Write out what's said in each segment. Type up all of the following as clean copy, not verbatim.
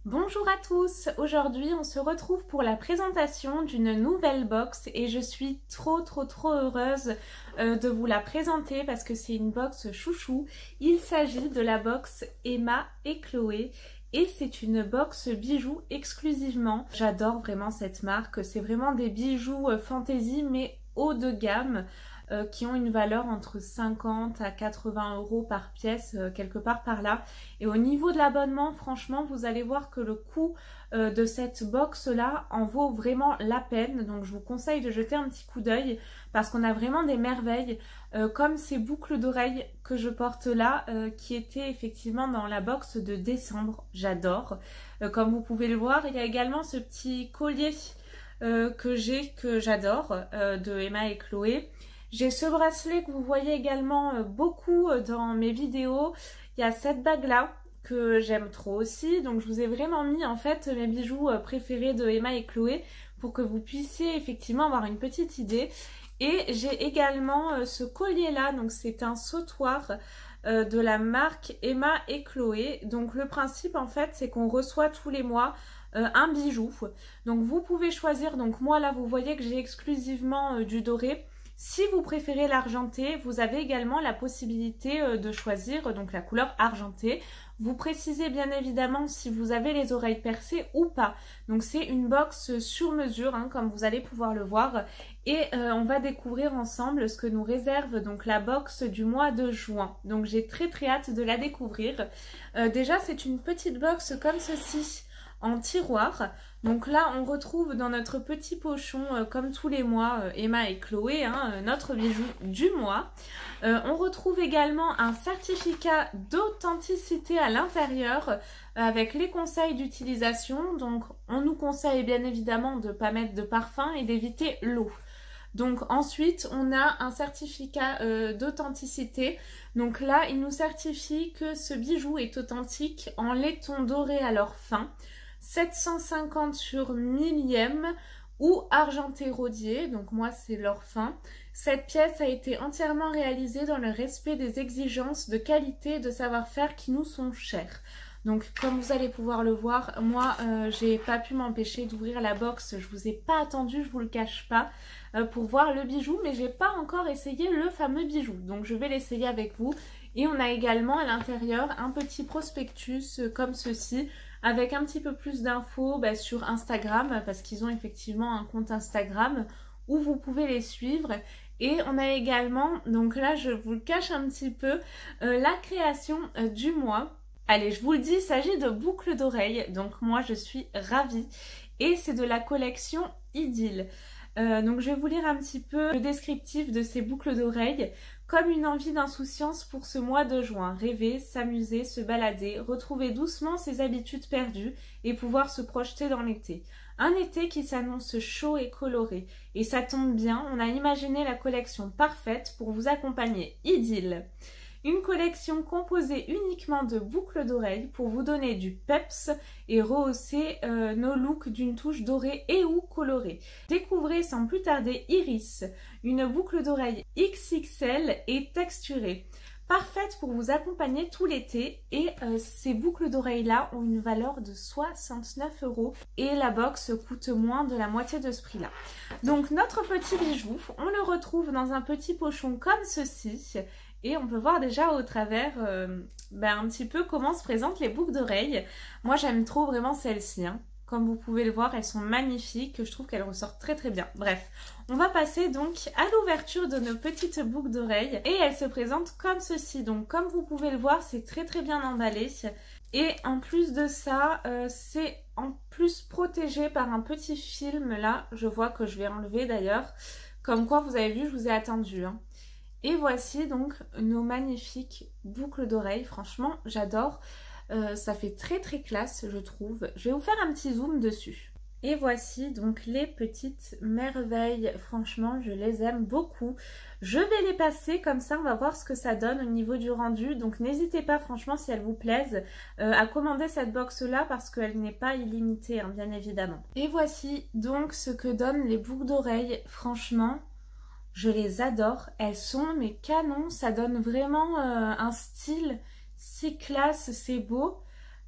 Bonjour à tous, aujourd'hui on se retrouve pour la présentation d'une nouvelle box et je suis trop heureuse de vous la présenter parce que c'est une box chouchou. Il s'agit de la box Emma et Chloé et c'est une box bijoux exclusivement. J'adore vraiment cette marque, c'est vraiment des bijoux fantaisie mais haut de gamme. Qui ont une valeur entre 50 à 80 euros par pièce, quelque part par là. Et au niveau de l'abonnement, franchement, vous allez voir que le coût de cette box-là en vaut vraiment la peine. Donc je vous conseille de jeter un petit coup d'œil parce qu'on a vraiment des merveilles, comme ces boucles d'oreilles que je porte là, qui étaient effectivement dans la box de décembre. J'adore. Comme vous pouvez le voir, il y a également ce petit collier que j'adore, de Emma et Chloé. J'ai ce bracelet que vous voyez également beaucoup dans mes vidéos. Il y a cette bague là que j'aime trop aussi. Donc je vous ai vraiment mis en fait mes bijoux préférés de Emma et Chloé pour que vous puissiez effectivement avoir une petite idée. Et j'ai également ce collier là, donc c'est un sautoir de la marque Emma et Chloé. Donc le principe en fait c'est qu'on reçoit tous les mois un bijou. Donc vous pouvez choisir, donc moi là vous voyez que j'ai exclusivement du doré. Si vous préférez l'argenté, vous avez également la possibilité de choisir donc la couleur argentée. Vous précisez bien évidemment si vous avez les oreilles percées ou pas. Donc c'est une box sur mesure, hein, comme vous allez pouvoir le voir. Et on va découvrir ensemble ce que nous réserve donc la box du mois de juin. Donc j'ai très hâte de la découvrir. Déjà c'est une petite box comme ceci, en tiroir. Donc là on retrouve dans notre petit pochon comme tous les mois Emma et Chloé, hein, notre bijou du mois. On retrouve également un certificat d'authenticité à l'intérieur avec les conseils d'utilisation. Donc on nous conseille bien évidemment de ne pas mettre de parfum et d'éviter l'eau. Donc ensuite on a un certificat d'authenticité. Donc là il nous certifie que ce bijou est authentique en laiton doré à l'or fin, 750 sur millième ou argenté rodier, donc moi c'est l'or fin. Cette pièce a été entièrement réalisée dans le respect des exigences de qualité et de savoir-faire qui nous sont chères. Donc comme vous allez pouvoir le voir, moi j'ai pas pu m'empêcher d'ouvrir la box, je vous ai pas attendu, je vous le cache pas, pour voir le bijou, mais j'ai pas encore essayé le fameux bijou, donc je vais l'essayer avec vous. Et on a également à l'intérieur un petit prospectus comme ceci, avec un petit peu plus d'infos sur Instagram, parce qu'ils ont effectivement un compte Instagram où vous pouvez les suivre. Et on a également, donc là je vous le cache un petit peu, la création du mois. Allez, je vous le dis, il s'agit de boucles d'oreilles, donc moi je suis ravie. Et c'est de la collection Idylle. Donc je vais vous lire un petit peu le descriptif de ces boucles d'oreilles. Comme une envie d'insouciance pour ce mois de juin, rêver, s'amuser, se balader, retrouver doucement ses habitudes perdues et pouvoir se projeter dans l'été. Un été qui s'annonce chaud et coloré. Et ça tombe bien, on a imaginé la collection parfaite pour vous accompagner. Idylle. Une collection composée uniquement de boucles d'oreilles pour vous donner du peps et rehausser nos looks d'une touche dorée et ou colorée. Découvrez sans plus tarder Iris, une boucle d'oreille XXL et texturée. Parfaite pour vous accompagner tout l'été et ces boucles d'oreilles là ont une valeur de 69 € et la box coûte moins de la moitié de ce prix là. Donc notre petit bijou, on le retrouve dans un petit pochon comme ceci. Et on peut voir déjà au travers un petit peu comment se présentent les boucles d'oreilles. Moi j'aime trop vraiment celles-ci, hein. Comme vous pouvez le voir, elles sont magnifiques. Je trouve qu'elles ressortent très bien. Bref, on va passer donc à l'ouverture de nos petites boucles d'oreilles. Et elles se présentent comme ceci. Donc comme vous pouvez le voir, c'est très bien emballé. Et en plus de ça, c'est en plus protégé par un petit film là. Je vois que je vais enlever d'ailleurs. Comme quoi, vous avez vu, je vous ai attendu, hein. Et voici donc nos magnifiques boucles d'oreilles. Franchement, j'adore. Ça fait très classe, je trouve. Je vais vous faire un petit zoom dessus. Et voici donc les petites merveilles. Franchement, je les aime beaucoup. Je vais les passer comme ça, on va voir ce que ça donne au niveau du rendu. Donc n'hésitez pas, franchement, si elles vous plaisent, à commander cette box-là parce qu'elle n'est pas illimitée, hein, bien évidemment. Et voici donc ce que donnent les boucles d'oreilles. Franchement, je les adore, elles sont mes canons, ça donne vraiment un style si classe, c'est beau.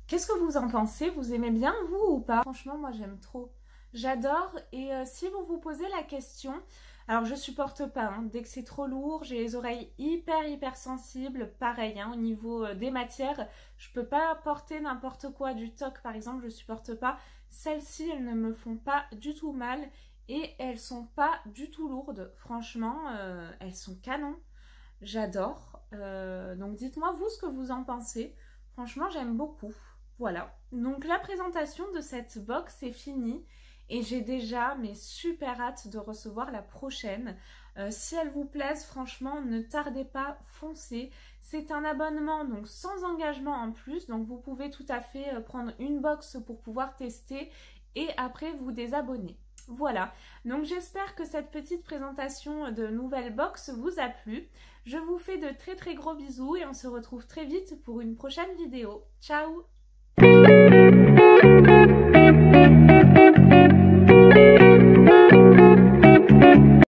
Qu'est-ce que vous en pensez? Vous aimez bien vous ou pas? Franchement, moi j'aime trop. J'adore et si vous vous posez la question, alors je supporte pas, hein, dès que c'est trop lourd, j'ai les oreilles hyper sensibles, pareil, hein, au niveau des matières, je peux pas porter n'importe quoi, du toc par exemple, je supporte pas. Celles-ci, elles ne me font pas du tout mal et elles sont pas du tout lourdes, franchement, elles sont canon, j'adore. Donc dites-moi vous ce que vous en pensez, franchement j'aime beaucoup. Voilà, donc la présentation de cette box est finie. Et j'ai déjà super hâte de recevoir la prochaine. Si elles vous plaisent, franchement, ne tardez pas, foncez. C'est un abonnement donc sans engagement en plus. Donc vous pouvez tout à fait prendre une box pour pouvoir tester et après vous désabonner. Voilà, donc j'espère que cette petite présentation de nouvelle box vous a plu. Je vous fais de très gros bisous et on se retrouve très vite pour une prochaine vidéo. Ciao!